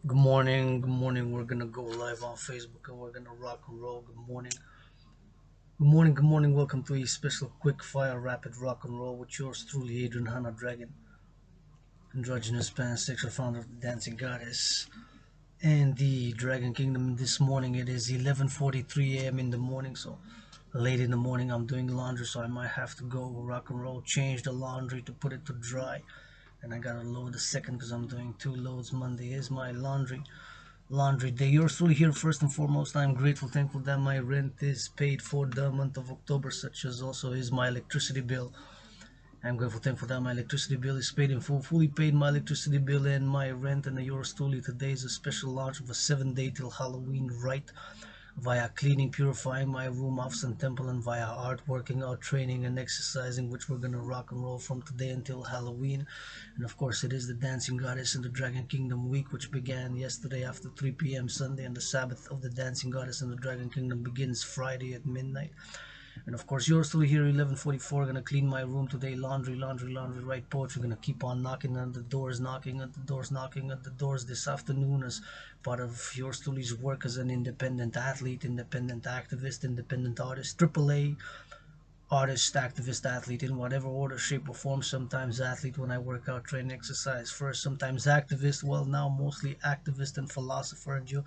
Good morning, good morning. We're gonna go live on Facebook and we're gonna rock and roll. Good morning, good morning, good morning. Welcome to a special quick fire rapid rock and roll with yours truly, Adrian Hannah Dragan, androgynous pansexual founder of the Dancing Goddess and the Dragon Kingdom. This morning it is 11:43 a.m. in the morning, so late in the morning I'm doing laundry, so I might have to go rock and roll, change the laundry to put it to dry, and I gotta load a second because I'm doing two loads. Monday is my laundry day. Yours truly here. First and foremost, I'm grateful, thankful that my rent is paid for the month of October, such as also is my electricity bill. I'm grateful, thankful that my electricity bill is paid in full. Fully paid my electricity bill and my rent. And yours truly, today is a special launch of a 7-day till Halloween Rite via cleaning, purifying my room, office, and temple, and via art, working out, training, and exercising, which we're gonna rock and roll from today until Halloween. And of course, it is the Dancing Goddess in the Dragon Kingdom week, which began yesterday after 3 p.m. Sunday, and the Sabbath of the Dancing Goddess in the Dragon Kingdom begins Friday at midnight. And of course, yours still here, 11:44. Gonna clean my room today. Laundry, laundry, laundry. Write poetry. Gonna keep on knocking on the doors, knocking at the doors, knocking at the doors this afternoon as part of yours truly's work as an independent athlete, independent activist, independent artist, AAA artist, activist, athlete in whatever order, shape, or form. Sometimes athlete when I work out, train, exercise first. Sometimes activist. Well, now mostly activist and philosopher. And you,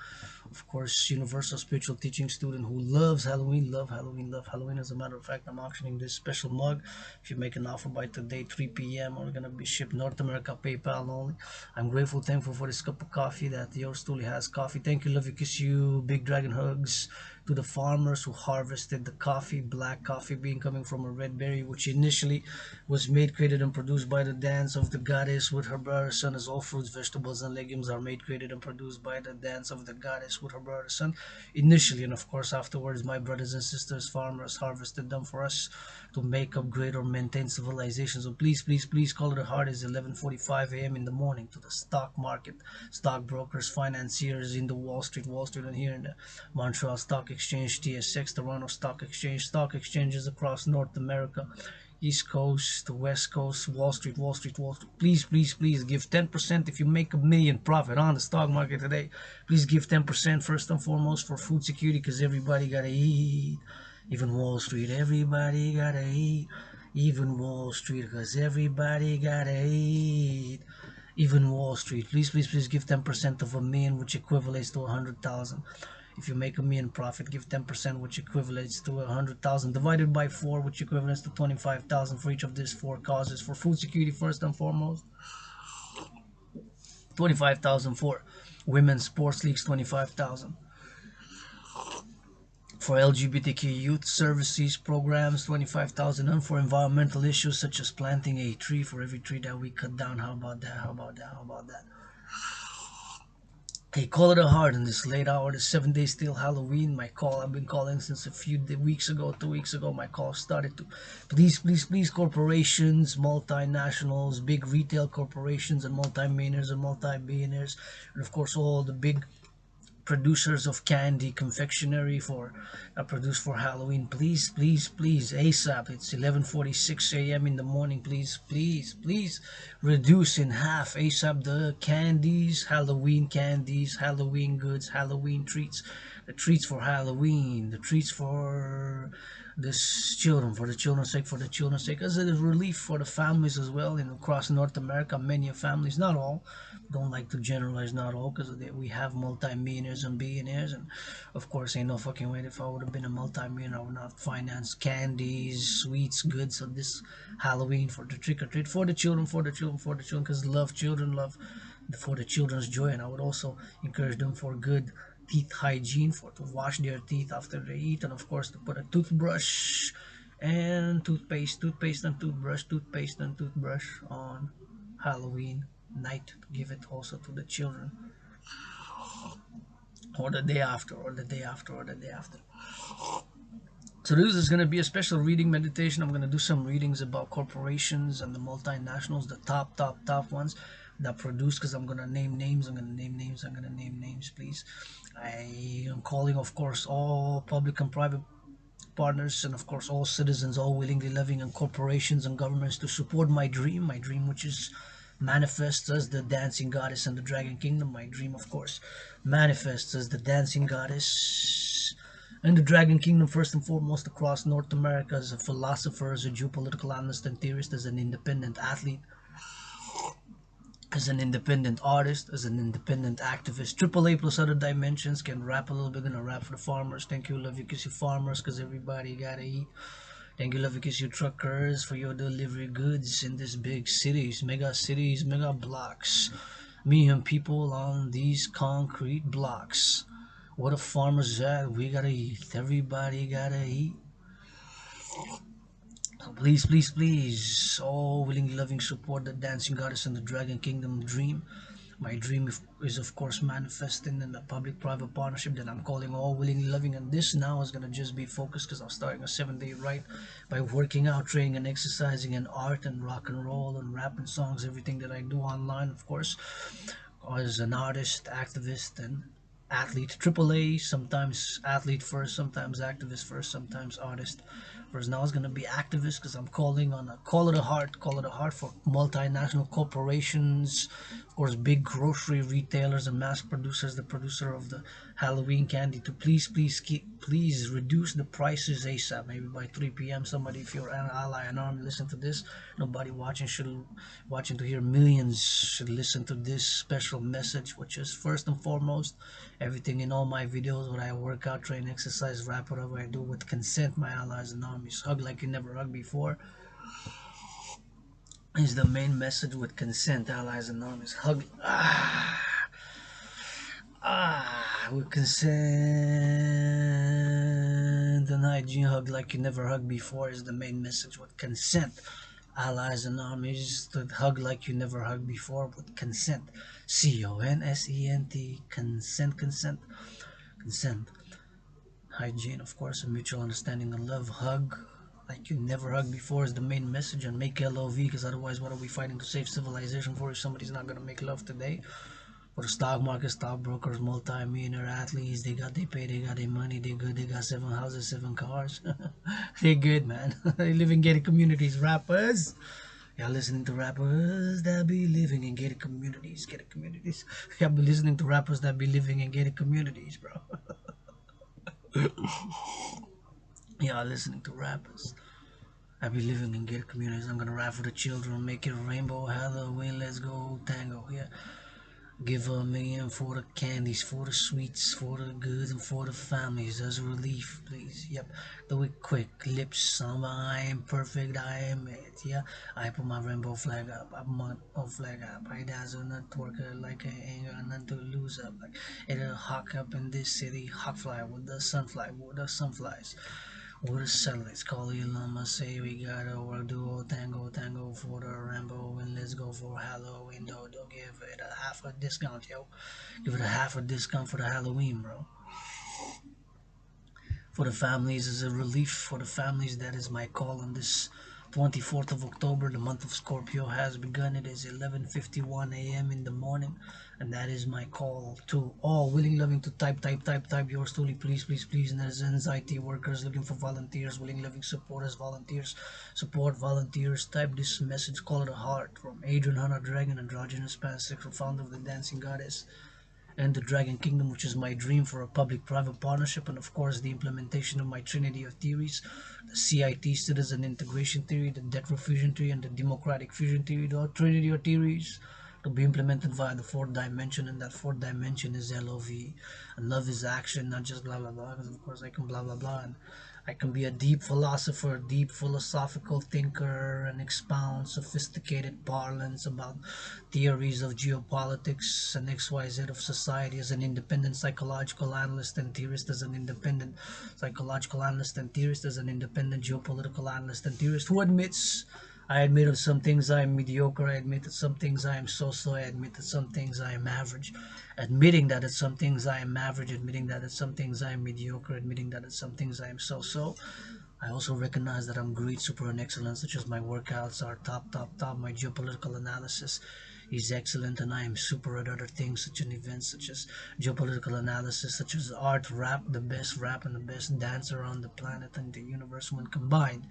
of course, universal spiritual teaching student who loves Halloween, love Halloween, love Halloween. As a matter of fact, I'm auctioning this special mug. If you make an offer by today, 3 p.m., we're gonna be shipped North America, PayPal only. I'm grateful, thankful for this cup of coffee that yours truly has coffee. Thank you, love you, kiss you, big dragon hugs to the farmers who harvested the coffee, black coffee bean coming from a red berry, which initially was made, created, and produced by the dance of the goddess with her brother son, as all fruits, vegetables, and legumes are made, created, and produced by the dance of the goddess with her brother son. Initially, and of course afterwards, my brothers and sisters, farmers, harvested them for us to make, upgrade, or maintain civilization. So please, please, please call it a heart. It's 11:45 a.m. in the morning to the stock market, stockbrokers, financiers in the Wall Street, and here in the Montreal Stock Exchange, TSX, Toronto stock exchanges across North America, East Coast, West Coast, Wall Street, Wall Street, Wall Street. Please, please, please give 10% if you make a million profit on the stock market today. Please give 10% first and foremost for food security, because everybody gotta eat. Even Wall Street, everybody gotta eat. Even Wall Street, because everybody gotta eat. Even Wall Street, please, please, please give 10% of a million, which equivalates to 100,000. If you make a million profit, give 10%, which equivalates to 100,000, divided by 4, which equivalents to 25,000 for each of these four causes. For food security, first and foremost, 25,000 for women's sports leagues, 25,000 for LGBTQ youth services programs, 25,000, and for environmental issues such as planting a tree for every tree that we cut down. How about that? How about that? How about that? Hey, call it a heart in this late hour. The 7 days till Halloween. My call, I've been calling since a few weeks ago, 2 weeks ago. My call started to please, please, please, corporations, multinationals, big retail corporations, and multi-millionaires and multi-billionaires, and of course all the big producers of candy confectionery for produced for Halloween. Please, please, please, ASAP. It's 11:46 a.m. in the morning. Please, please, please reduce in half ASAP the candies, Halloween goods, Halloween treats, the treats for Halloween, the treats for this children, for the children's sake, for the children's sake, as a relief for the families as well. And across North America, many families, not all, don't like to generalize, not all, because we have multi-millionaires and billionaires, and of course ain't no fucking way if I would have been a multi-millionaire I would not finance candies, sweets, goods on this Halloween for the trick-or-treat, for the children, for the children, for the children, because love children, love for the children's joy. And I would also encourage them for good teeth hygiene, for to wash their teeth after they eat, and of course to put a toothbrush and toothpaste and toothbrush on Halloween night, to give it also to the children, or the day after, or the day after, or the day after. So this is going to be a special reading meditation. I'm going to do some readings about corporations and the multinationals, the top ones that produce, because I'm going to name names, I'm going to name names, I'm going to name names, please. I am calling, of course, all public and private partners, and of course all citizens, all willingly living, and corporations and governments to support my dream which is Manifests as the dancing goddess in the Dragon Kingdom, my dream, of course. Manifests as the dancing goddess in the Dragon Kingdom, first and foremost, across North America, as a philosopher, as a geopolitical analyst and theorist, as an independent athlete, as an independent artist, as an independent activist. Triple A plus other dimensions. Can rap a little bit, gonna rap for the farmers. Thank you, love you, kiss you farmers, cause everybody gotta eat. Thank you, love you, kiss you truckers for your delivery goods in these big cities, mega blocks. Million people on these concrete blocks. What a farmers at? We gotta eat. Everybody gotta eat. Please, please, please, all willing, loving support the dancing goddess and the Dragon Kingdom dream. My dream is, of course, manifesting in a public-private partnership that I'm calling all willing, loving, and this now is gonna just be focused because I'm starting a 7-day rite by working out, training, and exercising, and art, and rock and roll, and rap and songs, everything that I do online, of course, as an artist, activist, and athlete. Triple A, sometimes athlete first, sometimes activist first, sometimes artist first. Now it's gonna be activist because I'm calling on a call of the heart for multinational corporations, of course, big grocery retailers and mass producers, the producer of the Halloween candy, to please reduce the prices ASAP. Maybe by 3 p.m. Somebody, if you're an ally, an army, listen to this. Nobody watching to hear millions should listen to this special message, which is first and foremost, everything in all my videos, what I work out, train, exercise, rap, whatever I do with consent, my allies and armies. Hug like you never hugged before is the main message with consent, allies and armies. Hug with consent and hygiene. Hug like you never hugged before is the main message with consent. Allies and armies, to hug like you never hugged before with consent. CONSENT. Consent, consent, consent. Hygiene, of course, a mutual understanding and love. Hug like you never hugged before is the main message, and make LOV, because otherwise what are we fighting to save civilization for if somebody's not gonna make love today? For the stock market, stockbrokers, multi-millionaire athletes, they pay, they got their money, they good, they got 7 houses, 7 cars. They good, man. They live in gated communities. Rappers, y'all listening to rappers that be living in gated communities, gated communities. Y'all be listening to rappers that be living in gated communities, bro. Y'all listening to rappers. I be living in gated communities. I'm gonna rap for the children, make it rainbow, Halloween, let's go tango, yeah. Give a million for the candies, for the sweets, for the goods, and for the families as relief, please. Yep, do it quick. Lips, I am perfect, I am it. Yeah, I put my rainbow flag up, I put my flag up. I dazzle, not twerker like an anger, none to lose up. Like it'll hawk up in this city, hawk fly with the sunfly, with the sunflies. With the satellites, call the llama, say we gotta work, duo, tango, tango for the Rambo, and let's go for Halloween, no, don't give it a half a discount, yo. Give it a half a discount for the Halloween, bro. For the families as a relief, for the families, that is my call on this 24th of October. The month of Scorpio has begun. It is 11:51 a.m. in the morning, and that is my call to all willing, loving to type yours truly, please, please, please. Netizens, IT workers looking for volunteers, willing, loving supporters, volunteers, support volunteers. Type this message, call it a heart, from Adrian, Dragan, androgynous pansexual, founder of the Dancing Goddess and the Dragon Kingdom, which is my dream for a public-private partnership, and of course the implementation of my trinity of theories, the CIT, citizen integration theory, the debt fusion theory, and the democratic fusion theory, the trinity of theories to be implemented via the fourth dimension, and that fourth dimension is LOV, and love is action, not just blah blah blah, because of course I can blah blah blah, and I can be a deep philosopher, deep philosophical thinker, and expound sophisticated parlance about theories of geopolitics and XYZ of society as an independent psychological analyst and theorist, as an independent psychological analyst and theorist, as an independent geopolitical analyst and theorist who admits, I admit of some things I am mediocre, I admit that some things I am so-so, I admit that some things I am average, admitting that at some things I am average, admitting that at some things I am mediocre, admitting that at some things I am so-so. I also recognize that I'm great, super, and excellent, such as my workouts are top. My geopolitical analysis is excellent, and I am super at other things, such as events, such as geopolitical analysis, such as art, rap, the best rap and the best dancer on the planet and the universe when combined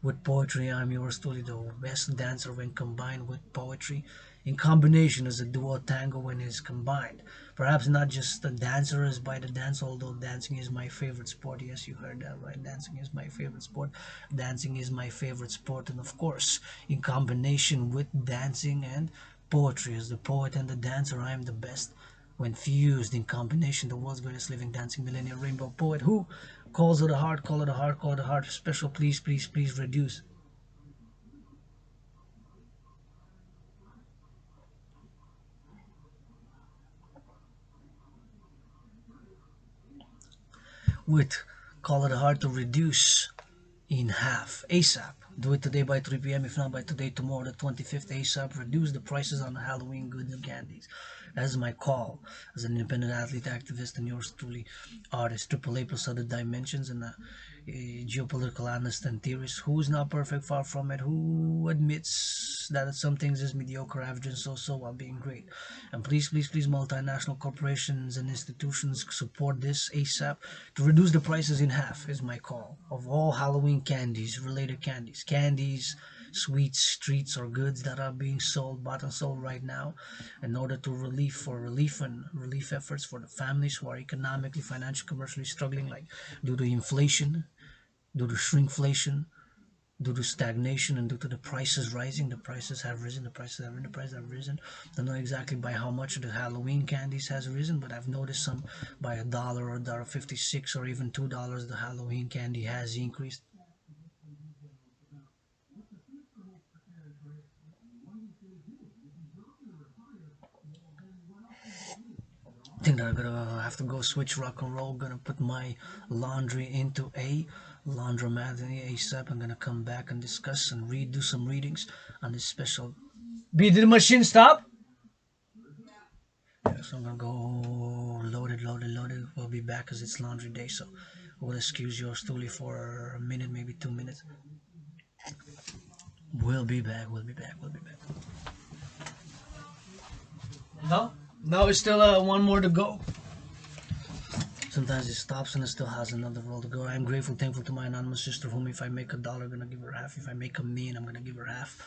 with poetry. I'm yours truly, the best dancer when combined with poetry. In combination as a duo tango when it's combined. Perhaps not just the dancer is by the dance, although dancing is my favorite sport. Yes, you heard that right. Dancing is my favorite sport. Dancing is my favorite sport. And of course, in combination with dancing and poetry, as the poet and the dancer, I am the best. When fused in combination, the world's greatest living dancing millennial rainbow poet who calls it a heart, call it a heart, call it a heart. Special, please, please, please reduce. With call it a heart to reduce in half ASAP. Do it today by 3 p.m. If not by today, tomorrow, the 25th ASAP. Reduce the prices on the Halloween goods and candies. That is my call as an independent athlete, activist, and yours truly, artist. Triple A plus other dimensions and geopolitical analyst and theorist who's not perfect, far from it, who admits that some things is mediocre, average, and so while being great. And please, please, please, multinational corporations and institutions support this ASAP to reduce the prices in half is my call of all Halloween candies, related candies, sweets, treats, or goods that are being sold, bought and sold right now, in order to relief efforts for the families who are economically, financially, commercially struggling, like due to inflation, due to shrinkflation, due to stagnation, and due to the prices rising. The prices have risen, the prices have risen. I don't know exactly by how much the Halloween candies has risen, but I've noticed some by $1 or $1.56 or even $2 the Halloween candy has increased. I think that I'm gonna have to go switch rock and roll. Gonna put my laundry into a laundromat ASAP. I'm gonna come back and discuss and do some readings on this special. Did the machine stop? Yeah, so I'm gonna go loaded. We'll be back because it's laundry day, so we'll excuse yours truly for a minute, maybe 2 minutes. We'll be back. No, no, it's still one more to go. Sometimes it stops and it still has another roll to go. I'm grateful, thankful to my anonymous sister, whom if I make $1, I'm gonna give her half. If I make $1,000,000, I'm gonna give her half.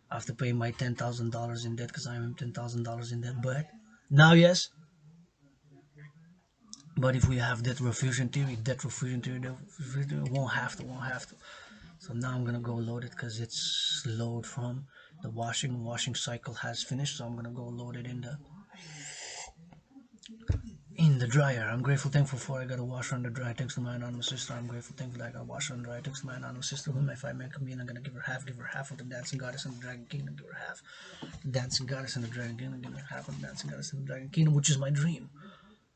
I have to pay my $10,000 in debt because I am $10,000 in debt. But now, yes. But if we have debt refusion theory, won't have to. So now I'm gonna go load it because it's load from the washing cycle has finished. So I'm gonna go load it in the dryer. I'm grateful, thankful for I got a washer on the dryer. Thanks to my anonymous sister. I'm grateful, thankful that I got a washer on the dryer. Thanks to my anonymous sister. Whom if I make $1,000,000, I'm gonna give her half of the dancing goddess and the dragon kingdom. Give her half. The dancing goddess and the dragon kingdom. Give her half of the dancing goddess and the dragon kingdom, which is my dream.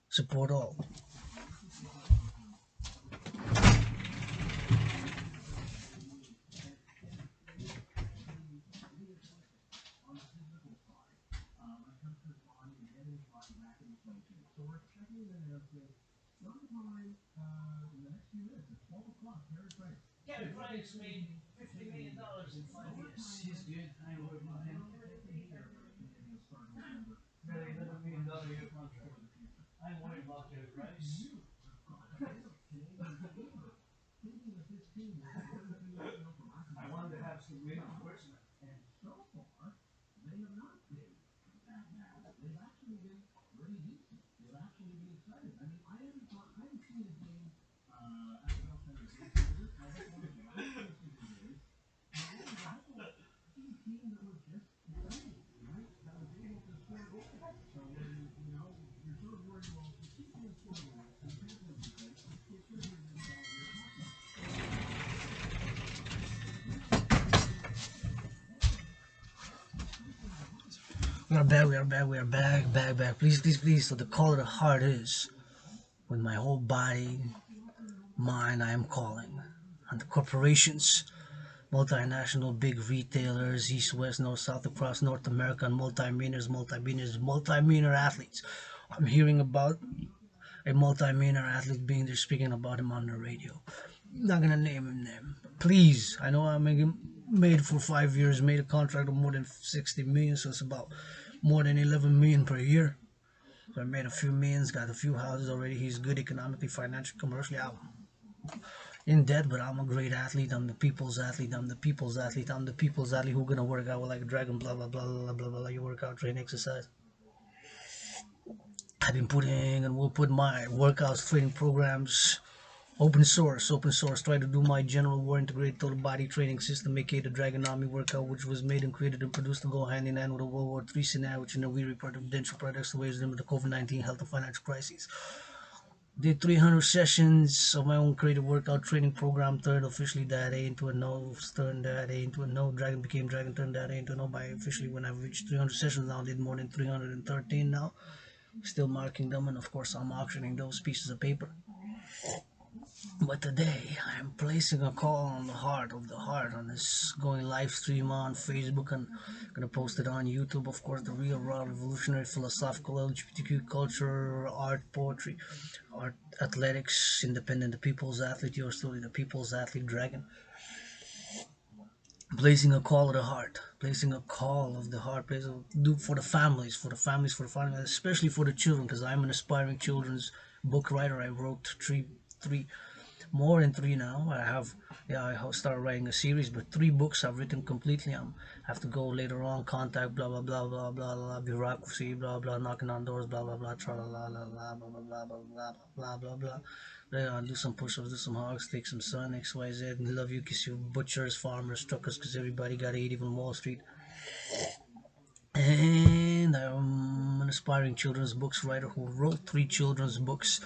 Support all. Gary Price made $50 million in 5 years. He's good. I ain't worried about him. Really, $11 million year contract. I ain't worried about Gary Price. I wanted to have some reinforcement. We are back. Please, please, please. So the call of the heart is, with my whole body, mind, I am calling on the corporations, multinational big retailers, east, west, north, south, across North America, and multi-millionaire athletes. I'm hearing about a multi-millionaire athlete being there, speaking about him on the radio. I'm not gonna name him name. Please, I know I'm made for 5 years, made a contract of more than 60 million, so it's about more than 11 million per year. So I made a few millions, got a few houses already. He's good economically, financially, commercially. in debt, but I'm a great athlete. I'm the people's athlete. I'm the people's athlete. I'm the people's athlete who gonna work out like a dragon. Blah blah blah blah blah blah. You work out, train, exercise. I've been putting and will put my workouts, training programs, open source, open source. Try to do my general war integrated total body training system, aka the Dragon Army workout, which was made and created and produced to go hand in hand with a World War III scenario, which in a weary potential products to ways limit the COVID-19 health and financial crises. Did 300 sessions of my own creative workout training program, turned officially that A into a no, turned that A into a no, Dragon became Dragon, turned that A into a no by officially when I've reached 300 sessions now, did more than 313 now, still marking them, and of course I'm auctioning those pieces of paper. But today I'm placing a call on the heart on this going live stream on Facebook and gonna post it on YouTube. Of course, the real raw revolutionary philosophical LGBTQ culture, art, poetry, art, athletics, independent, the people's athlete, yours truly, the people's athlete, Dragon. Placing a call of the heart, placing a call of the heart, placing do for the families, for the families, especially for the children, because I'm an aspiring children's book writer. I wrote three more than three now. I have, yeah, I started writing a series, but three books I've written completely. I have to go later on, contact, blah blah blah blah blah blah, bureaucracy, blah blah, knocking on doors, blah blah blah, tra la la la la, blah blah blah blah blah blah blah blah. Yeah, do some push-ups, do some hogs, take some sun, X Y Z. Love you, kiss you, butchers, farmers, truckers, cause everybody gotta eat, even Wall Street. And I'm an aspiring children's books writer who wrote three children's books,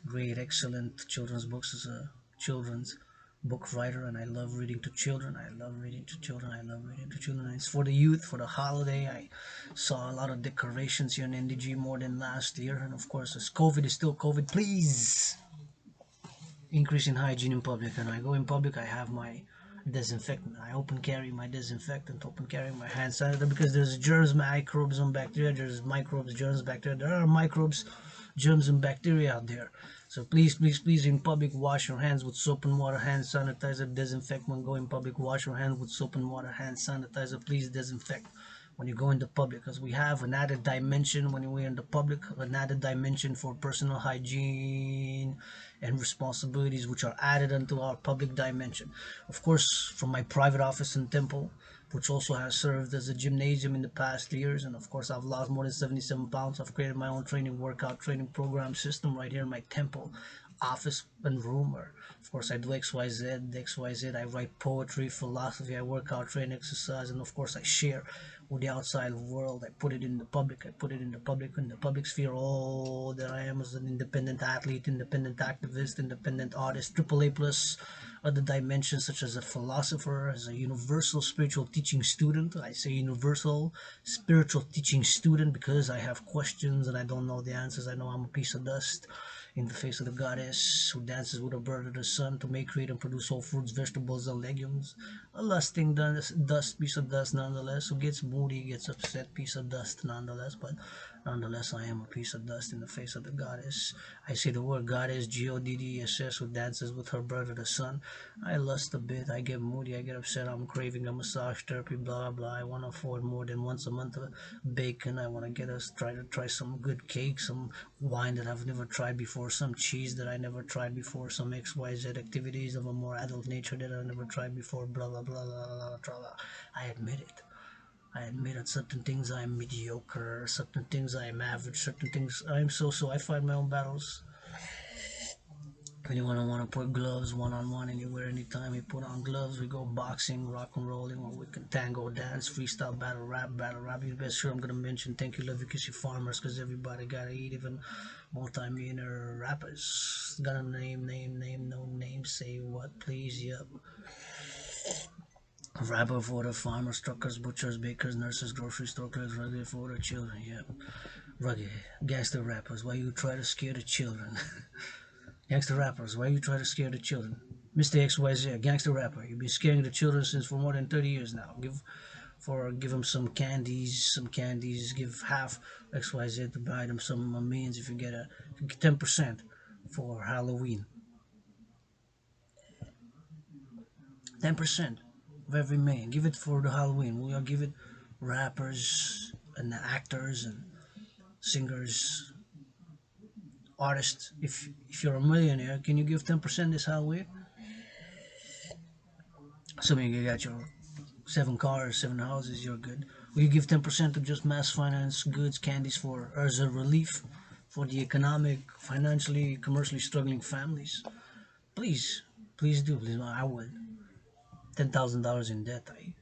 great, excellent children's books as a children's book writer, and I love reading to children. I love reading to children. I love reading to children. And it's for the youth, for the holiday. I saw a lot of decorations here in NDG more than last year, and of course, as COVID is still COVID, please increase in hygiene in public. And I go in public, I have my disinfectant. I open carry my disinfectant, open carry my hand sanitizer, because there's germs, microbes, and bacteria. There's microbes, germs, bacteria. There are microbes, germs, and bacteria out there. So please, please, please, in public, wash your hands with soap and water, hand sanitizer, disinfect. When go in public, wash your hands with soap and water, hand sanitizer. Please disinfect when you go into public, because we have an added dimension when we're in the public, an added dimension for personal hygiene and responsibilities which are added into our public dimension. Of course, from my private office in Temple, which also has served as a gymnasium in the past years, and of course I've lost more than 77 pounds. I've created my own training workout training program system right here in my Temple office and room, where of course I do XYZ. I write poetry, philosophy, I work out, train, exercise, and of course I share with the outside world. I put it in the public. I put it in the public sphere. Oh, there I am as an independent athlete, independent activist, independent artist, triple A plus other dimensions such as a philosopher, as a universal spiritual teaching student. I say universal spiritual teaching student because I have questions and I don't know the answers. I know I'm a piece of dust in the face of the goddess who dances with a bird of the sun to make, create, and produce all fruits, vegetables, and legumes. A lusting dust, piece of dust nonetheless, who gets moody, gets upset, piece of dust nonetheless, but nonetheless I am a piece of dust in the face of the goddess. I say the word goddess, Goddess, who dances with her bird of the sun. I lust a bit, I get moody, I get upset, I'm craving a massage therapy, blah blah. I want to afford more than once a month of bacon. I want to get us try some good cake, some wine that I've never tried before, some cheese that I never tried before, some XYZ activities of a more adult nature that I've never tried before, blah blah blah blah blah blah blah. I admit it. I admit that certain things I'm mediocre, certain things I'm average, certain things I'm so. I fight my own battles. Anyone want to put gloves one on one anywhere, anytime, we put on gloves. We go boxing, rock and rolling, or we can tango, dance, freestyle, battle rap. You best sure I'm gonna mention thank you, love you, kiss you, farmers, cause everybody gotta eat, even multi-millionaire rappers. Gotta name, no name, say what, please, yep. Rapper for the farmers, truckers, butchers, bakers, nurses, grocery store clerks, rugged for the children, yep. Rugged, gangster rappers, why you try to scare the children? Gangster rappers, why you try to scare the children? Mr. XYZ, gangster rapper, you've been scaring the children since for more than 30 years now. Give them some candies, give half XYZ to buy them some means if you get 10% for Halloween. 10% of every million. Give it for the Halloween. We'll give it rappers and actors and singers, artists. If you're a millionaire, can you give 10% this Halloween? Assuming you got your 7 cars, 7 houses, you're good. Will you give 10% to just mass finance goods, candies for as a relief for the economic, financially, commercially struggling families? Please, please do. Please, I would. $10,000 in debt. I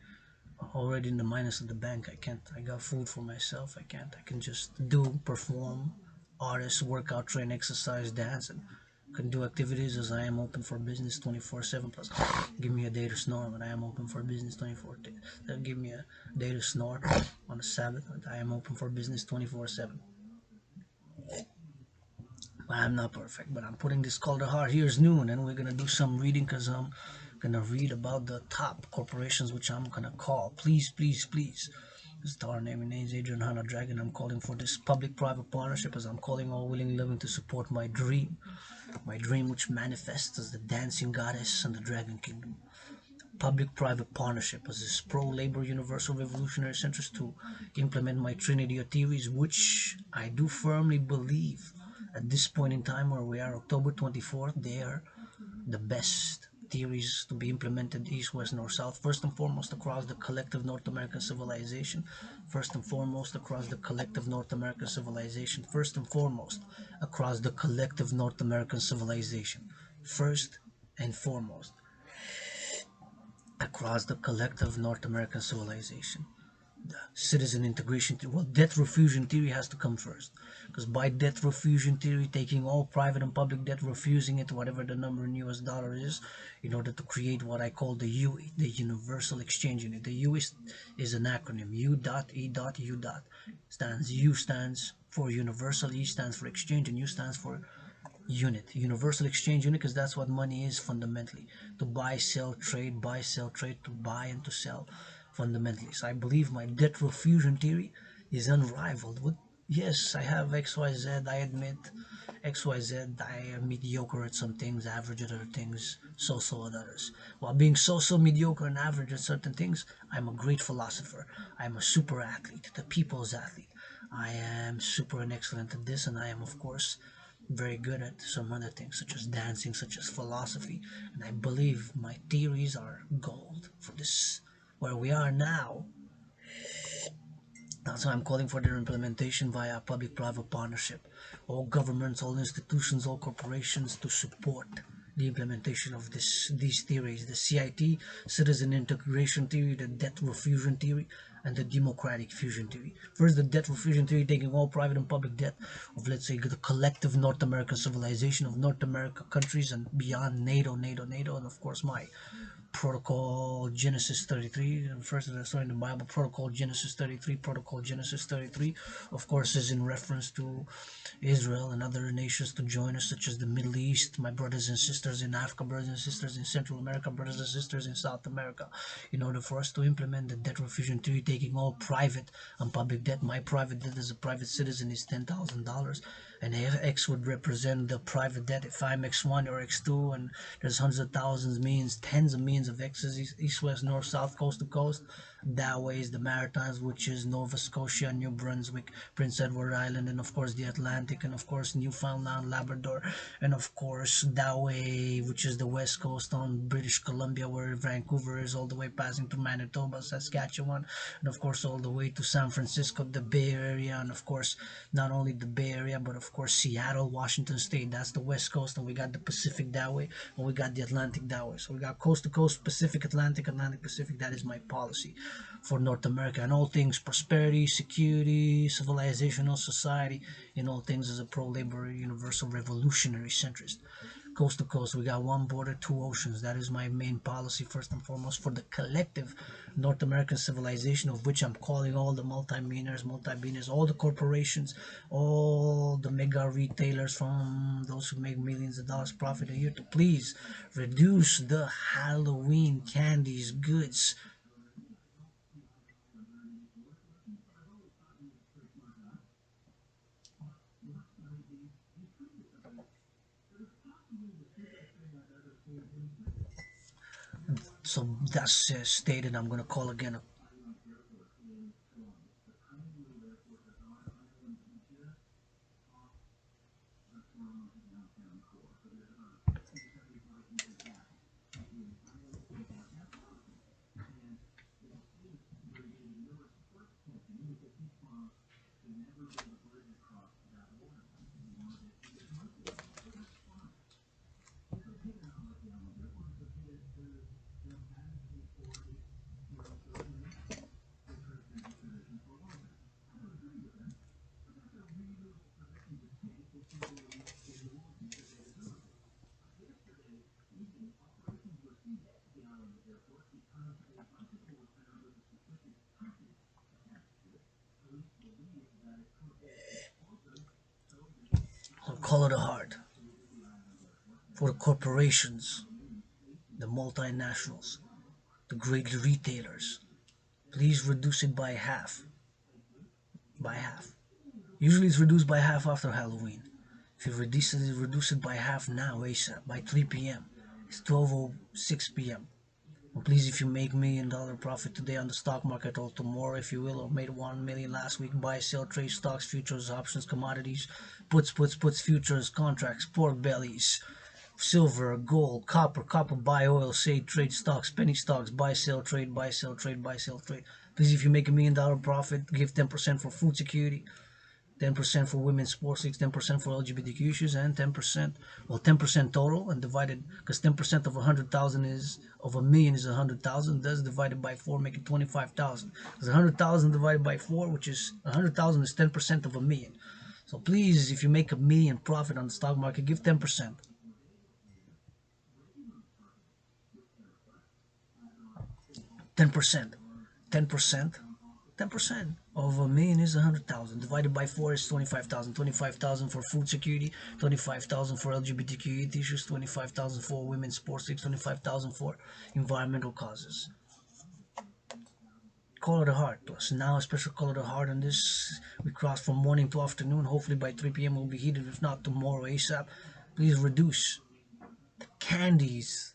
already in the minus of the bank. I can't. I got food for myself. I can't. I can just do, perform, artist, workout, train, exercise, dance, and can do activities as I am open for business 24/7. Plus, give me a day to snore, but I am open for business 24. Give me a day to snore on the Sabbath, but I am open for business 24/7. I'm not perfect, but I'm putting this call to heart. Here's noon, and we're gonna do some reading because I'm gonna read about the top corporations, which I'm gonna call. Please, please, please. This is our name. My name is Adrian Hana Dragan. I'm calling for this public-private partnership as I'm calling all willing living to support my dream which manifests as the dancing goddess and the dragon kingdom. Public-private partnership as this pro-labor universal revolutionary centrist to implement my trinity of theories, which I do firmly believe at this point in time where we are October 24th, they are the best theories to be implemented east, west, north, south. First and foremost across the collective North American civilization. First and foremost across the collective North American civilization. First and foremost across the collective North American civilization. First and foremost across the collective North American civilization. Citizen integration theory. Well, debt refusion theory has to come first, because by debt refusion theory, taking all private and public debt, refusing it, whatever the number in US dollar is, in order to create what I call the UE, the Universal Exchange Unit. The U is an acronym. U.E.U. Stands U stands for universal, E stands for exchange, and U stands for unit. Universal exchange unit, because that's what money is fundamentally. To buy, sell, trade, buy, sell, trade, to buy and to sell fundamentally. So I believe my debt refusion theory is unrivaled. Yes, I have XYZ, I admit XYZ, I am mediocre at some things, average at other things, so-so at others. While being so-so mediocre and average at certain things, I'm a great philosopher. I'm a super athlete, the people's athlete. I am super and excellent at this, and I am, of course, very good at some other things, such as dancing, such as philosophy, and I believe my theories are gold for this, where we are now. That's why I'm calling for their implementation via public-private partnership. All governments, all institutions, all corporations to support the implementation of these theories: the CIT, citizen integration theory, the debt refusion theory, and the democratic fusion theory. First, the debt refusion theory, taking all private and public debt of, let's say, the collective North American civilization of North America countries and beyond, NATO, and of course my Protocol Genesis 33, first of the story in the Bible, Protocol Genesis 33, Protocol Genesis 33, of course, is in reference to Israel and other nations to join us, such as the Middle East, my brothers and sisters in Africa, brothers and sisters in Central America, brothers and sisters in South America, in order for us to implement the debt refusion theory, taking all private and public debt. My private debt as a private citizen is $10,000, and X would represent the private debt. If I'm X1 or X2, and there's hundreds of thousands, millions, tens of millions of X's, east, west, north, south, coast to coast. That way is the Maritimes, which is Nova Scotia, New Brunswick, Prince Edward Island, and of course the Atlantic, and of course Newfoundland, Labrador, and of course that way, which is the west coast on British Columbia, where Vancouver is, all the way passing through Manitoba, Saskatchewan, and of course all the way to San Francisco, the Bay Area, and of course not only the Bay Area, but of course Seattle, Washington State. That's the west coast, and we got the Pacific that way, and we got the Atlantic that way. So we got coast to coast, Pacific, Atlantic, Atlantic, Pacific. That is my policy for North America, and all things prosperity, security, civilizational society, in all things as a pro-labor, universal revolutionary centrist. Coast to coast, we got one border, two oceans. That is my main policy, first and foremost, for the collective North American civilization, of which I'm calling all the multi-millionaires, multi-billionaires, all the corporations, all the mega retailers, from those who make millions of dollars profit a year, to please reduce the Halloween candies, goods. So that's stated. I'm going to call again. Call it a heart for the corporations, the multinationals, the great retailers. Please reduce it by half. By half. Usually it's reduced by half after Halloween. If you reduce it by half now, ASAP, by 3 p.m. It's 12:06 p.m. Well, please, if you make $1 million profit today on the stock market or tomorrow, if you will, or made 1 million last week, buy, sell, trade stocks, futures, options, commodities, puts, futures, contracts, pork bellies, silver, gold, copper, buy oil, say, trade stocks, penny stocks, buy, sell, trade, buy, sell, trade, buy, sell, trade. Please, if you make $1 million profit, give 10% for food security, 10% for women's sports leagues, 10% for LGBTQ issues, and 10%, well, 10% total, and divided, because 10% of 100,000 is, of a million is 100,000, that's divided by 4, make it 25,000. Because 100,000 divided by 4, which is 100,000 is 10% of a million. So please, if you make $1 million profit on the stock market, give 10%. 10%. 10%. 10% of a million is 100,000. Divided by 4 is 25,000. 25,000 for food security, 25,000 for LGBTQ issues, 25,000 for women's sports leagues, 25,000 for environmental causes. Call it a heart. Plus now a special call it a heart on this. We cross from morning to afternoon. Hopefully by 3 p.m. we'll be heated. If not tomorrow ASAP. Please reduce the candies,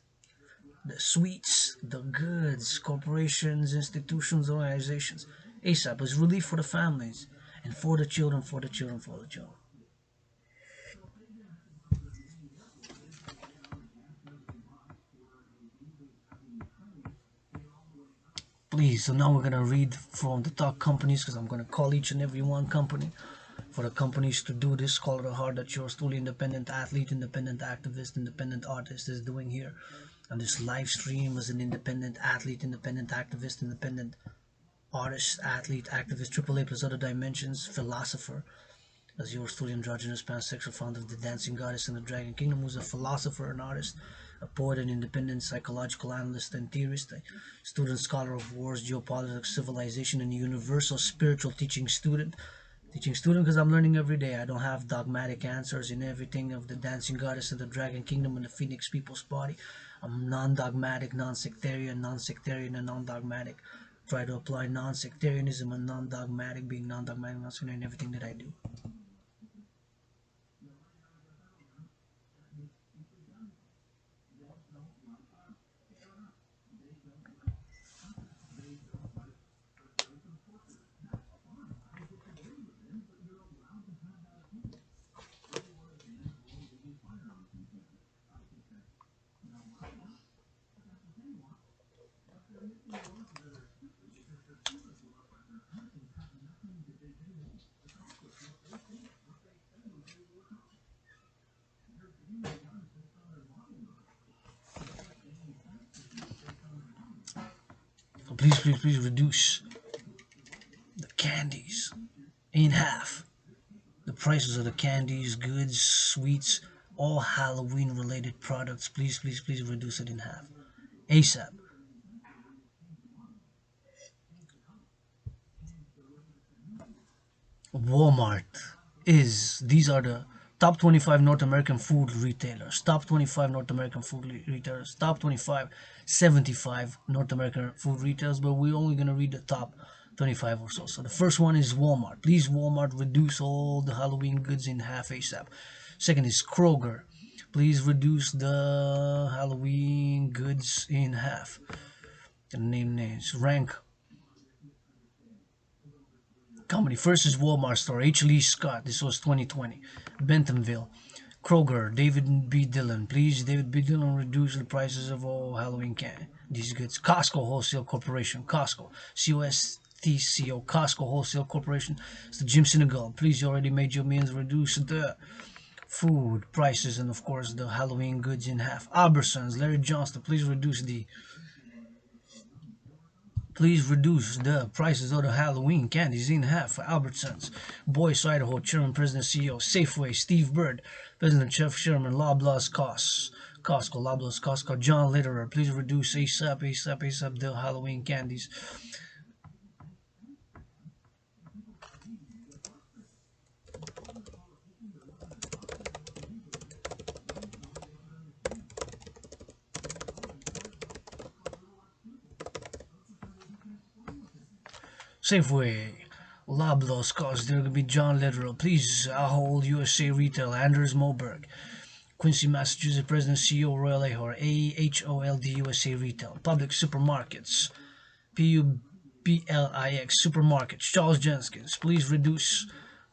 the sweets, the goods, corporations, institutions, organizations. ASAP is relief for the families and for the children, for the children, for the children. Please, so now we're going to read from the top companies, because I'm going to call each and every one company. For the companies to do this, call it a heart that yours truly, independent athlete, independent activist, independent artist, is doing here. And this live stream as an independent athlete, independent activist, independent artist, athlete, activist, AAA plus other dimensions, philosopher, as yours truly, androgynous pansexual, founder of the dancing goddess and the dragon kingdom, who's a philosopher, an artist, a poet, an independent psychological analyst and theorist, a student, scholar of wars, geopolitics, civilization, and a universal spiritual teaching student. Teaching student because I'm learning every day. I don't have dogmatic answers in everything of the dancing goddess of the dragon kingdom and the phoenix people's body. I'm non-dogmatic, non-sectarian, and non-dogmatic. Try to apply non-sectarianism and non-dogmatic, being non-dogmatic, non-sectarian in everything that I do. So please reduce the candies in half. The prices of the candies, goods, sweets, all Halloween related products. Please reduce it in half. ASAP. Walmart these are the top 25 North American food retailers, top 25 North American food retailers, top 25, 75 North American food retailers, but we're only going to read the top 25 or so. So the first one is Walmart. Please, Walmart, reduce all the Halloween goods in half ASAP. Second is Kroger. Please reduce the Halloween goods in half. The name names. Rank company. First is Walmart store. H. Lee Scott. This was 2020. Bentonville. Kroger. David B. Dillon. Please, David B. Dillon, reduce the prices of all Halloween candy. These goods. Costco Wholesale Corporation. Costco. COSTCO. Costco Wholesale Corporation. It's the Jim Synagogue. Please, you already made your means. Reduce the food prices and, of course, the Halloween goods in half. Albertsons. Larry Johnston. Please reduce the prices of the Halloween candies in half for Albertsons. Boyce, Idaho, Chairman, President, CEO. Safeway, Steve Bird, President, Chef Sherman. Loblaws, Costco, Loblaws, Costco. John Litterer, please reduce ASAP the Halloween candies. Safeway, Loblaws, cause there could be John Lederer. Please, Ahold USA Retail, Anders Moberg. Quincy, Massachusetts President CEO Royal Ahor, AHOLD USA Retail. Public Supermarkets, PUBLIX Supermarkets, Charles Jenkins. Please reduce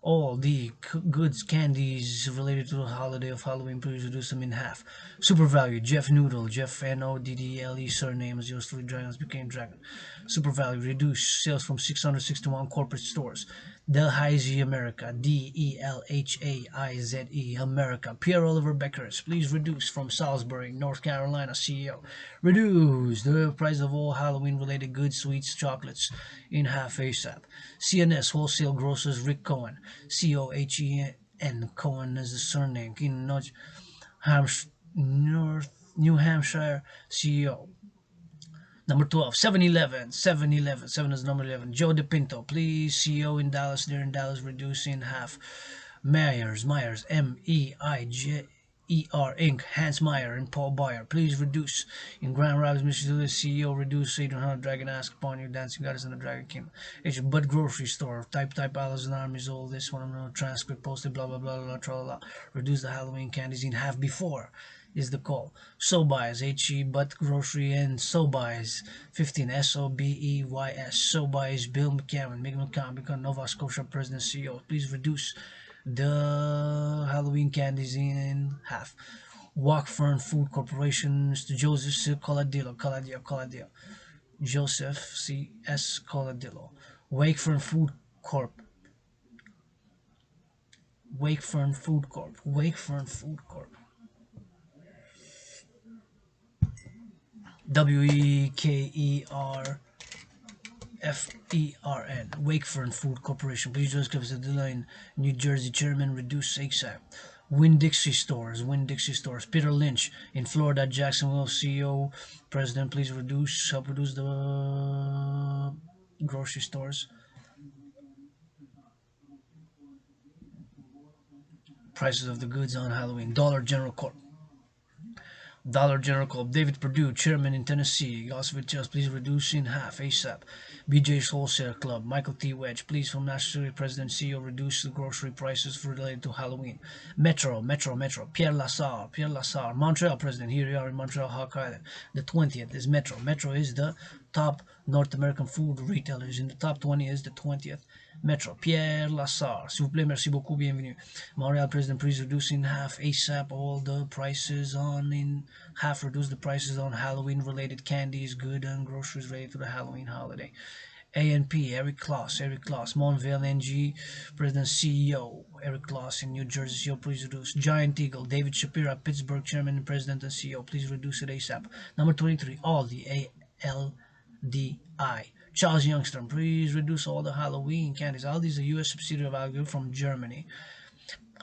all the goods, candies related to the holiday of Halloween. Please reduce them in half. Super Value, Jeff Noodle, Jeff Noddle, surname as yours truly, Dragons became Dragon. Super Value, reduce sales from 661 corporate stores. Delhaize America, Delhaize America. Pierre Oliver Beckers, please reduce from Salisbury, North Carolina, CEO. Reduce the price of all Halloween related goods, sweets, chocolates in half ASAP. CNS Wholesale Grocers, Rick Cohen, COHEN, Cohen is the surname, in North New Hampshire, CEO. Number 12, 7-Eleven, 7-Eleven, 7 is number 11. Joe DePinto, please, CEO in Dallas, there in Dallas, reducing half. Myers, MEIJER Inc., Hans Meyer and Paul Bayer, please reduce. In Grand Rapids, Michigan, CEO, reduce. Adrian, Dragon, ask upon you, dancing goddess and the Dragon King. H. Bud Grocery Store, type, allies and armies, all this one, no transcript posted, blah, blah, blah, blah, blah, blah. Reduce the Halloween candies in half before is the call. Sobeys, HE, Butt Grocery, and Sobeys, 15, SOBEYS, Sobeys, Bill McCammon, Mick McCammon, Nova Scotia President CEO. Please reduce the Halloween candies in half. Walkfern Food Corporation, Mr. Joseph Coladillo, Joseph C.S. Coladillo. Wakefern Food Corp, Wakefern Food Corp, Wakefern Food Corp. WEKERFERN, Wakefern Food Corporation. Please just give us a line. New Jersey Chairman, reduce ASAP. Winn-Dixie Stores, Peter Lynch in Florida, Jacksonville, CEO, President, please help reduce the grocery stores. Prices of the goods on Halloween. Dollar General Corp, David Perdue, Chairman in Tennessee, Gossip Tales, please reduce in half ASAP. BJ's Wholesale Club, Michael T. Wedge, please from National President CEO, reduce the grocery prices related to Halloween. Metro, Pierre Lassar, Montreal President, here you are in Montreal, Hawk Island. The 20th is Metro. Metro is the top North American food retailers. In the top 20 is the 20th. Metro, Pierre Lassar, s'il vous plaît, merci beaucoup, bienvenue. Montreal President, please reduce in half ASAP all the prices on, in half reduce the prices on Halloween related candies, goods and groceries related to the Halloween holiday. ANP, Eric Kloss, Montvale NG, President CEO, Eric Kloss in New Jersey, CEO, please reduce. Giant Eagle, David Shapiro, Pittsburgh, Chairman and President and CEO, please reduce it ASAP. Number 23, Aldi, ALDI, Charles Youngster, please reduce all the Halloween candies. Aldi is a U.S. subsidiary of Aldi from Germany.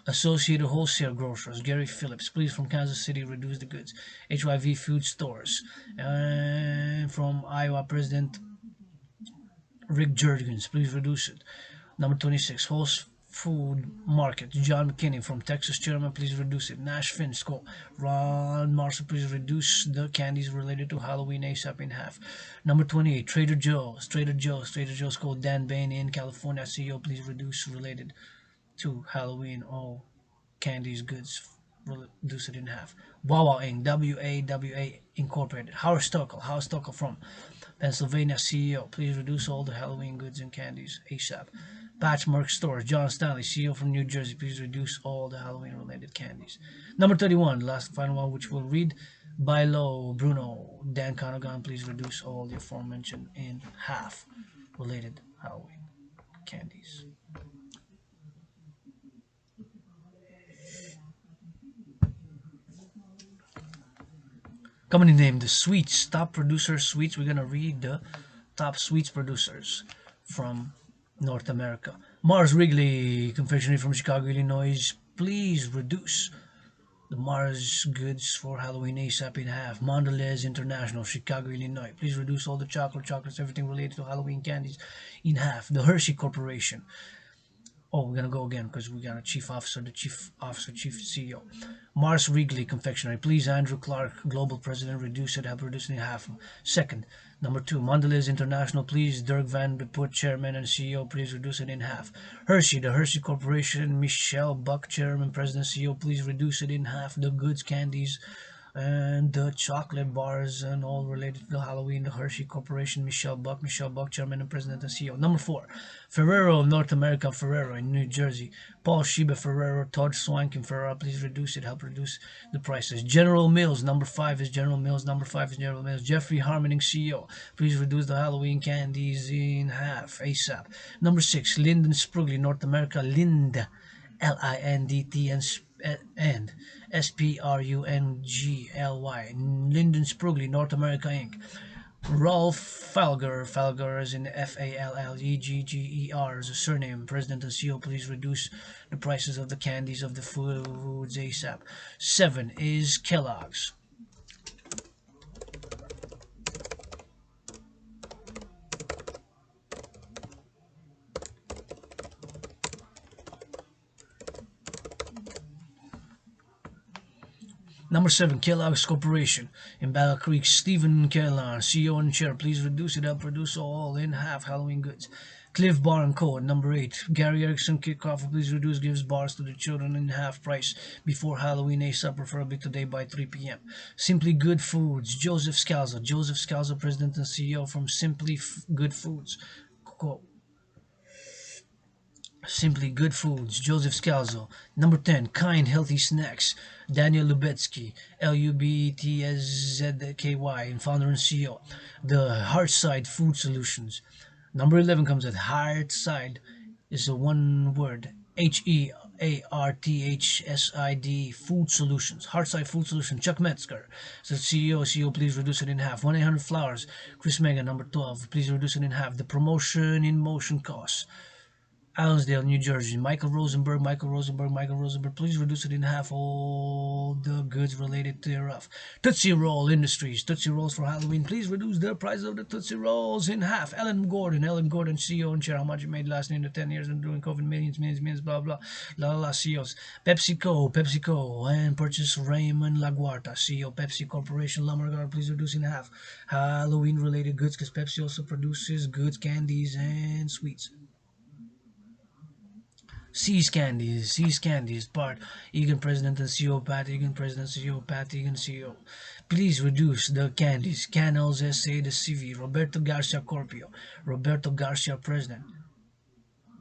Associated Wholesale Grocers, Gary Phillips, please from Kansas City, reduce the goods. HYV Food Stores, and from Iowa, President Rick Jurgens, please reduce it. Number 26, Whole Food Market, John McKinney from Texas, Chairman, please reduce it. Nash Finsco, Ron Marshall, please reduce the candies related to Halloween ASAP in half. Number 28, Trader Joe's called Dan Bain in California, CEO, please reduce related to Halloween all candies, goods, reduce it in half. Wawa Inc., WAWA Incorporated, Howard Stockel from Pennsylvania, CEO, please reduce all the Halloween goods and candies ASAP. Patchmark Stores, John Stanley, CEO from New Jersey, please reduce all the Halloween related candies. Number 31, last final one, which we'll read. Buy Low, Bruno, Dan Conagan, please reduce all the aforementioned in half related Halloween candies. Company name, the Sweets, top producer sweets. We're gonna read the top sweets producers from North America. Mars Wrigley Confectionery from Chicago, Illinois, please reduce the Mars goods for Halloween ASAP in half. Mondelez International, Chicago, Illinois, please reduce all the chocolates, everything related to Halloween candies in half. The Hershey Corporation, Oh, we're gonna go again because we got a chief officer, the chief officer, chief CEO. Mars Wrigley Confectionery. Please, Andrew Clark, global president, reduce it, help reduce it in half. Second. Number two, Mondelez International. Please, Dirk Van de Put, chairman and CEO, please reduce it in half. Hershey, the Hershey Corporation, Michelle Buck, chairman, president, CEO, please reduce it in half. The goods, candies, and the chocolate bars and all related to Halloween, the Hershey Corporation, Michelle Buck, Chairman and President and CEO. Number four, Ferrero, North America, Ferrero in New Jersey. Paul Sheba Ferrero, Todd Swankin Ferrero, please reduce it, help reduce the prices. General Mills, number five is General Mills, number five is General Mills. Jeffrey Harmoning, CEO, please reduce the Halloween candies in half, ASAP. Number six, Linden Sprugly, North America, Lind. Lindtn and Sprungly, Linden Sprugly, North America Inc. Rolf Falger, Falger is in Fallegger is a surname, President and CEO, please reduce the prices of the candies of the foods ASAP. 7 is Kellogg's. Number 7, Kellogg's Corporation in Battle Creek. Stephen Kellar, CEO and Chair. Please reduce it up, produce all in half Halloween goods. Cliff Bar and Co. Number 8, Gary Erickson Kickoff. Please reduce gives bars to the children in half price before Halloween ASAP, preferably today by 3 p.m. Simply Good Foods. Joseph Scalzo, President and CEO from Simply Good Foods. Co. Simply Good Foods, Joseph Scalzo. Number 10, Kind Healthy Snacks, Daniel Lubetsky, Lubtzky, and founder and CEO. The Heartside Food Solutions. Number 11 comes at Heartside, is a one word, Hearthsid Food Solutions. Heartside Food Solutions. Chuck Metzger, so CEO, please reduce it in half. 1-800 Flowers, Chris Megan, number 12, please reduce it in half. The Promotion in Motion costs. Allensdale, New Jersey. Michael Rosenberg, please reduce it in half, all the goods related thereof. Tootsie Roll Industries, Tootsie Rolls for Halloween, please reduce the price of the Tootsie Rolls in half. Ellen Gordon, CEO and Chair, how much you made last year in the 10 years and during COVID, millions, blah, blah, CEOs. PepsiCo, and purchase Raymond Laguarta, CEO, Pepsi Corporation, Lamar, please reduce in half. Halloween related goods, because Pepsi also produces goods, candies, and sweets. Seas Candies, part Egan President and CEO, Pat Egan President, CEO, Pat Egan CEO. Please reduce the candies. Canals SA, the CV, Roberto Garcia Corpio, Roberto Garcia President,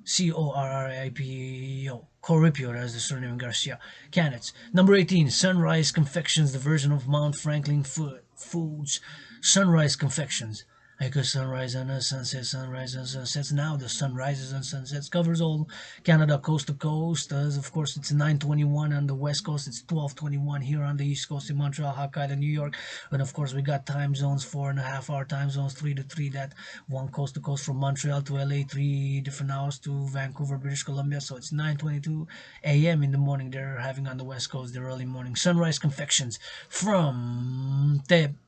Corripio, Corripio, that's the surname Garcia. Canets. Number 18, Sunrise Confections, the version of Mount Franklin Foods. Sunrise Confections. Like a sunrise and a sunset, sunrise and sunsets. Now the sunrises and sunsets covers all Canada coast to coast. As of course, it's 9:21 on the west coast. It's 12:21 here on the east coast in Montreal, Hokkaido, New York. And of course, we got time zones, 4.5-hour time zones, 3 to 3. That one coast to coast from Montreal to LA, 3 different hours to Vancouver, British Columbia. So it's 9:22 a.m. in the morning. They're having on the west coast their early morning. Sunrise Confections from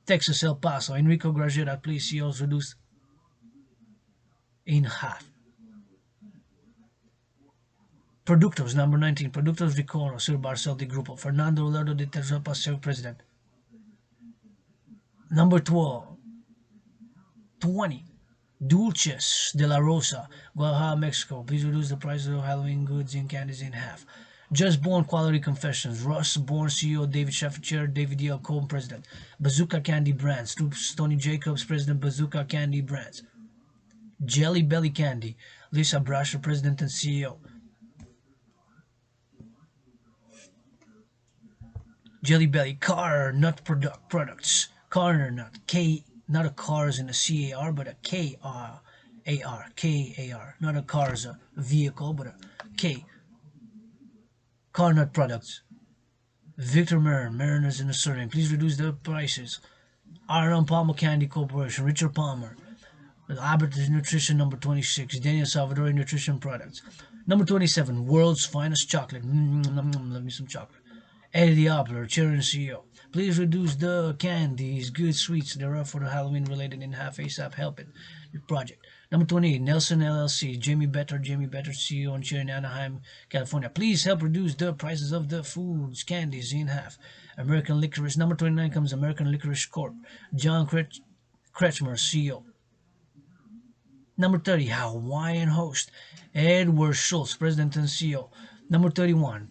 Texas, El Paso. Enrico Grajera, please, CEOs reduced in half. Productos, number 19. Productos Vicoro, Sir Barcel de Grupo. Fernando Lerdo de Terzopa, Sir President. Number 20. Dulces de la Rosa, Guadalajara, Mexico. Please reduce the price of Halloween goods and candies in half. Just Born Quality Confessions, Russ Born CEO, David Sheffer Chair, David E.L. Cohen President. Bazooka Candy Brands, Tony Jacobs President, Bazooka Candy Brands. Jelly Belly Candy, Lisa Brasher President and CEO. Jelly Belly Car Nut Products, Carner Nut, K, not a car as in a C-A-R, but a K-R-A-R, K-A-R, not a car as a vehicle, but a K. Carnut Products. Victor Mariners in the surname. Please reduce the prices. Aaron Palmer Candy Corporation. Richard Palmer. Albert Nutrition, number 26. Daniel Salvadori Nutrition Products. Number 27. World's Finest Chocolate. Love me some chocolate. Eddie Oppler, Chair and CEO. Please reduce the candies, good sweets thereof for the Halloween related in half ASAP. Help it. Your project. Number 28, Nelson LLC, Jamie Better, CEO and chair in Anaheim, California. Please help reduce the prices of the foods, candies in half. American Licorice. Number 29 comes American Licorice Corp, John Kretschmer, CEO. Number 30, Hawaiian Host, Edward Schultz, President and CEO. Number 31,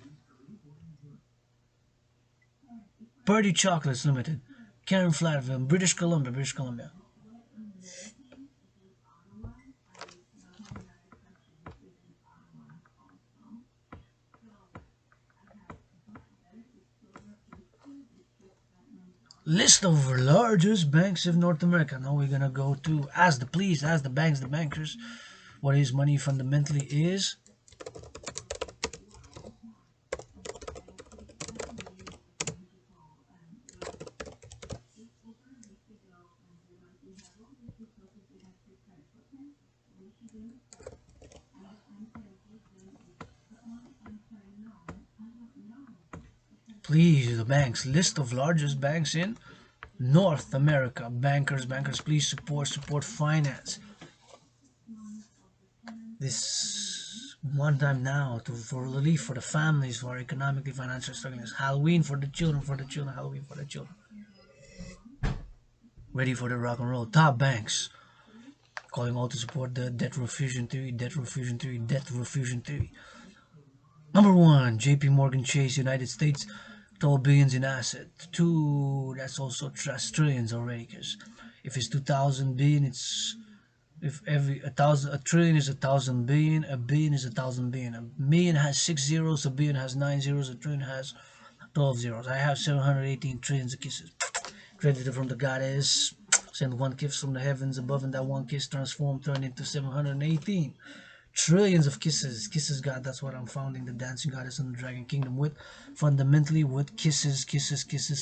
Purdy Chocolates Limited, Karen Flatville, British Columbia. List of largest banks of North America. Now we're gonna go to ask the banks, the bankers, what his money fundamentally is. Please, the banks, list of largest banks in North America. Bankers, please support finance. This one time now for relief for the families who are economically, financially struggling. It's Halloween for the children, Halloween for the children. Ready for the rock and roll. Top banks. Calling all to support the debt refusion theory. Number 1, JP Morgan Chase, United States, 12 billions in assets. 2, that's also trillions already, because if it's 2,000 billion, it's if a trillion is 1,000 billion, a billion is 1,000 billion. A million has 6 zeros, a billion has 9 zeros, a trillion has 12 zeros. I have 718 trillions of kisses. Credited from the goddess. Send one kiss from the heavens above, and that one kiss turned into 718 trillions of kisses. Kisses God, that's what I'm founding the dancing goddess and the dragon kingdom with. Fundamentally with kisses,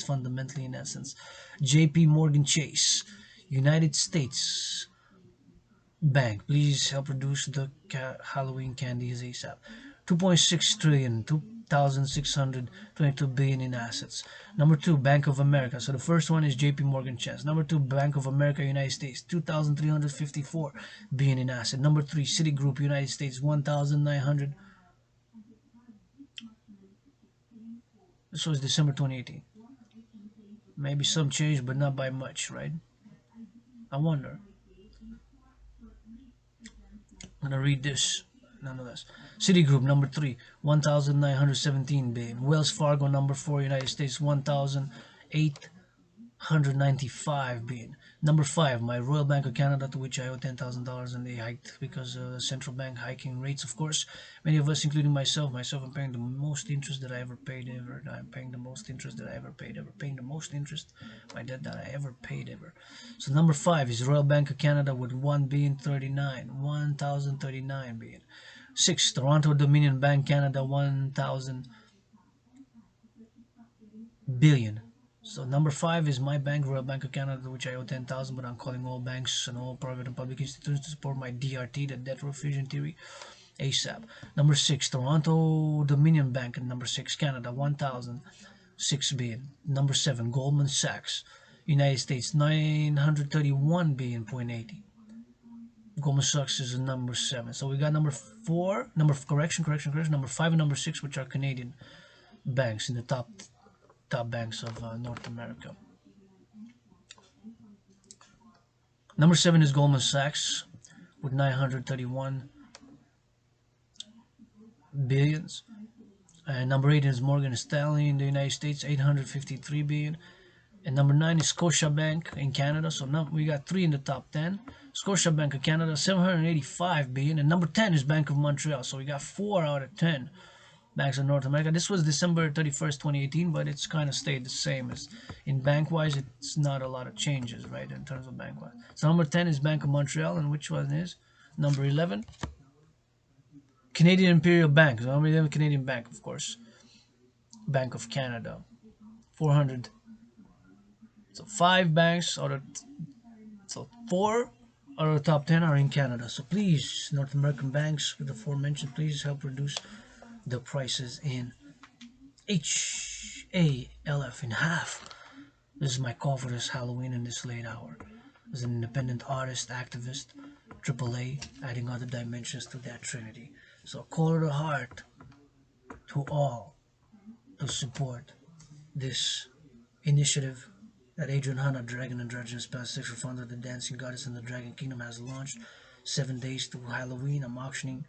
fundamentally in essence. JP Morgan Chase, United States Bank, please help reduce the Halloween candies ASAP. 2.6 trillion, 2,622 billion in assets. Number 2, Bank of America. So the first one is JP Morgan Chase. Number 2, Bank of America, United States, 2,354 billion in assets. Number 3, Citigroup, United States, 1,900. This was December 2018. Maybe some change, but not by much, right? I wonder. I'm gonna read this nonetheless. Citigroup number 3, 1,917 billion. Wells Fargo number 4, United States, 1,895 billion. Number 5, my Royal Bank of Canada, to which I owe $10,000, and they hiked because central bank hiking rates, of course. Many of us, including myself, I'm paying the most interest that I ever paid ever. I'm paying the most interest that I ever paid ever. Paying the most interest, my debt that I ever paid ever. So number 5 is Royal Bank of Canada with 1,039 billion. 6, Toronto Dominion Bank Canada, 1,000 billion. So number 5 is my bank, Royal Bank of Canada, which I owe 10,000, but I'm calling all banks and all private and public institutions to support my DRT, the debt refusion theory, ASAP. Number 6, Toronto Dominion Bank, and number 6, Canada, 1,006 billion. Number 7, Goldman Sachs, United States, 931 billion, 0.80. Goldman Sachs is number 7. So we got number 4, number 5 and number 6, which are Canadian banks in the top banks of North America. Number 7 is Goldman Sachs with 931 billions. And number 8 is Morgan Stanley in the United States, 853 billion. And number 9 is Scotiabank in Canada. So now we got 3 in the top 10. Scotiabank of Canada, 785 billion. And number 10 is Bank of Montreal. So we got 4 out of 10 banks in North America. This was December 31st, 2018, but it's kind of stayed the same. As in bank-wise, it's not a lot of changes, right, in terms of bank-wise. So number 10 is Bank of Montreal, and which one is number 11? Canadian Imperial Bank. So number 11, Canadian Bank, of course. Bank of Canada, 400. So 5 banks out of, so 4 out of the top 10 are in Canada. So please, North American banks with the aforementioned, please help reduce the prices in HALF in half. This is my call for this Halloween in this late hour. As an independent artist, activist, AAA, adding other dimensions to that trinity. So call it a heart to all to support this initiative that Adrian Hanna, Dragan and Dragan Special, founder of the Dancing Goddess and the Dragon Kingdom, has launched. 7 days to Halloween. I'm auctioning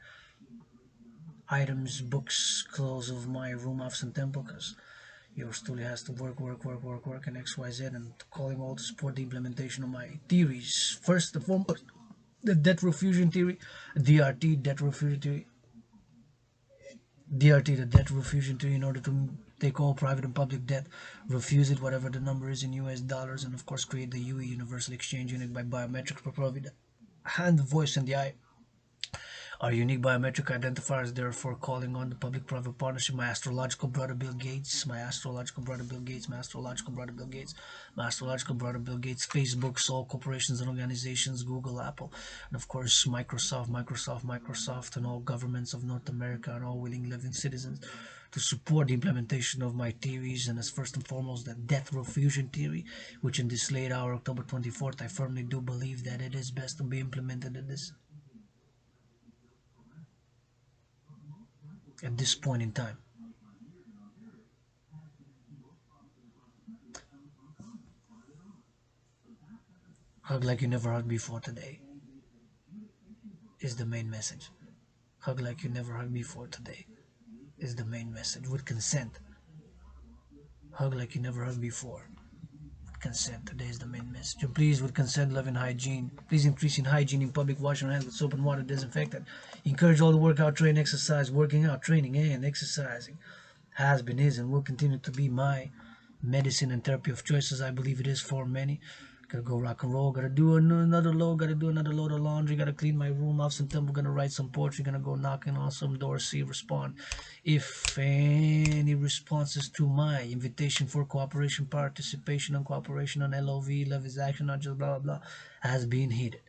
items, books, clothes of my room off some temple because yours truly has to work, and XYZ, and calling all to support the implementation of my theories. First and foremost, the debt refusion theory, DRT, debt refusion theory, DRT, the debt refusion theory, in order to take all private and public debt, refuse it, whatever the number is in US dollars, and of course create the UE Universal Exchange Unit by biometrics for profit. Hand, the voice, and the eye are unique biometric identifiers, therefore calling on the public-private partnership, my astrological brother Bill Gates, my astrological brother Bill Gates, my astrological brother Bill Gates, my astrological brother Bill Gates, Facebook, all corporations and organizations, Google, Apple, and of course Microsoft, and all governments of North America and all willing living citizens to support the implementation of my theories, and as first and foremost the death refusion theory, which in this late hour, October 24th, I firmly do believe that it is best to be implemented at this point in time. Hug like you never hugged before today is the main message. Hug like you never hugged before today is the main message. With consent. Hug like you never hugged before. With consent. Today is the main message. And please, with consent, love, and hygiene. Please increase in hygiene in public. Wash your hands with soap and water, disinfectant. Encourage all the workout, train, exercise, working out, training, and exercising. Has been, is, and will continue to be my medicine and therapy of choice, as I believe it is for many. Gotta go rock and roll, gotta do another load, gotta do another load of laundry, gotta clean my room off some temple, gonna write some poetry, gonna go knocking on some doors, see, respond. If any responses to my invitation for cooperation, participation, and cooperation on LOV, love is action, not just blah blah blah, has been heeded.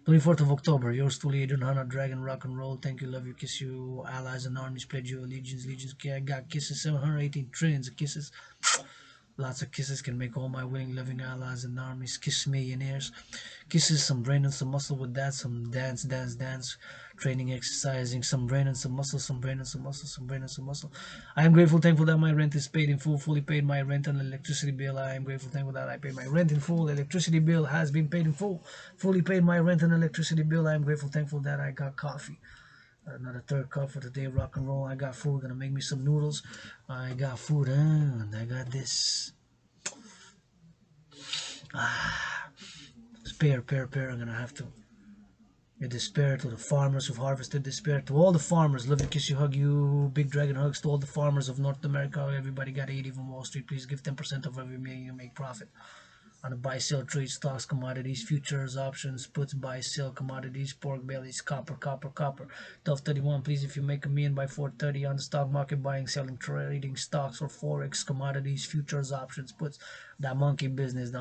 24th of October, yours truly, Adrian Hanna, Dragon, rock and roll. Thank you, love you, kiss you, allies and armies, pledge you allegiance, legions. Okay, I got kisses, 718 trillions of kisses. Lots of kisses can make all my willing, loving allies and armies kiss millionaires. Kisses, some brain and some muscle with that, some dance, training, exercising, some brain and some muscle, some brain and some muscle, some brain and some muscle. I am grateful, thankful that my rent is paid in full, fully paid my rent and electricity bill. I am grateful, thankful that I paid my rent in full, electricity bill has been paid in full, fully paid my rent and electricity bill. I am grateful, thankful that I got coffee. Another third cup for today, rock and roll. I got food, gonna make me some noodles. I got food, and I got this. Spare, I'm gonna have to give despair to the farmers who've harvested despair, to all the farmers. Love you, kiss you, hug you, big dragon hugs to all the farmers of North America. Everybody got 80 from Wall Street. Please give 10% of every million you make profit on the buy, sell, trade, stocks, commodities, futures, options, puts, buy, sell, commodities, pork bellies, copper. 1231, please, if you make a million by 430 on the stock market, buying, selling, trading stocks or forex, commodities, futures, options, puts, that monkey business,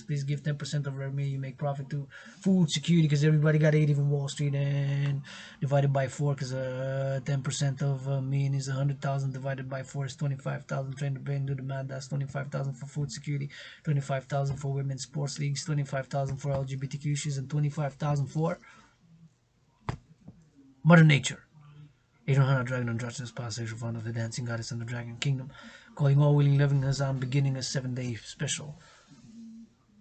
please give 10% of every million you make profit to food security, because everybody got 80 from Wall Street, and divided by 4, because 10% of a million is 100,000, divided by 4 is 25,000. Train the brain, do the math, that's 25,000 for food security, 25,000 for women's sports leagues, 25,000 for LGBTQ issues, and 25,000 for Mother Nature. Adrian Hanna, Dragon and Dragon Special, founder of the Dancing Goddess and the Dragon Kingdom, calling all willing living as I'm beginning a 7-day special.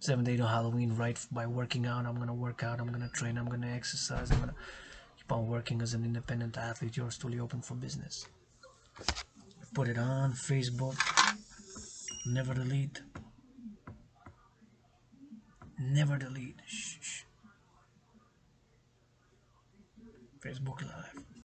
7 day to Halloween, right? By working out, I'm gonna work out, I'm gonna train, I'm gonna exercise, I'm gonna keep on working as an independent athlete. Yours truly, open for business. Put it on Facebook. Never delete. Never delete. Shh. Facebook Live.